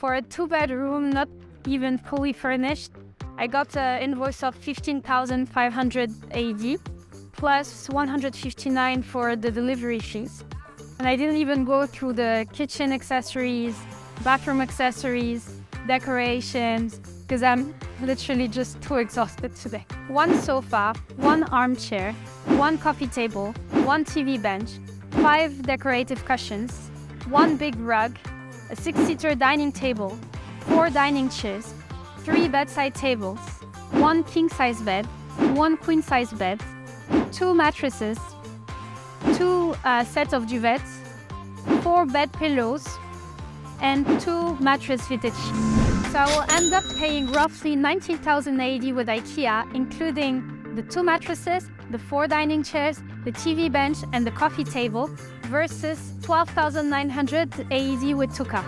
For a 2-bedroom, not even fully furnished, I got an invoice of 15,500 AED plus 159 for the delivery fees. And I didn't even go through the kitchen accessories, bathroom accessories, decorations, because I'm literally just too exhausted today. 1 sofa, 1 armchair, 1 coffee table, 1 TV bench, 5 decorative cushions, 1 big rug, a 6-seater dining table, 4 dining chairs, 3 bedside tables, 1 king-size bed, 1 queen-size bed, 2 mattresses, 2 sets of duvets, 4 bed pillows, and 2 mattress fitted sheets. So I will end up paying roughly 19,000 AED with IKEA, including the 2 mattresses, the 4 dining chairs, the TV bench, and the coffee table, versus 12,900 AED with TUKA.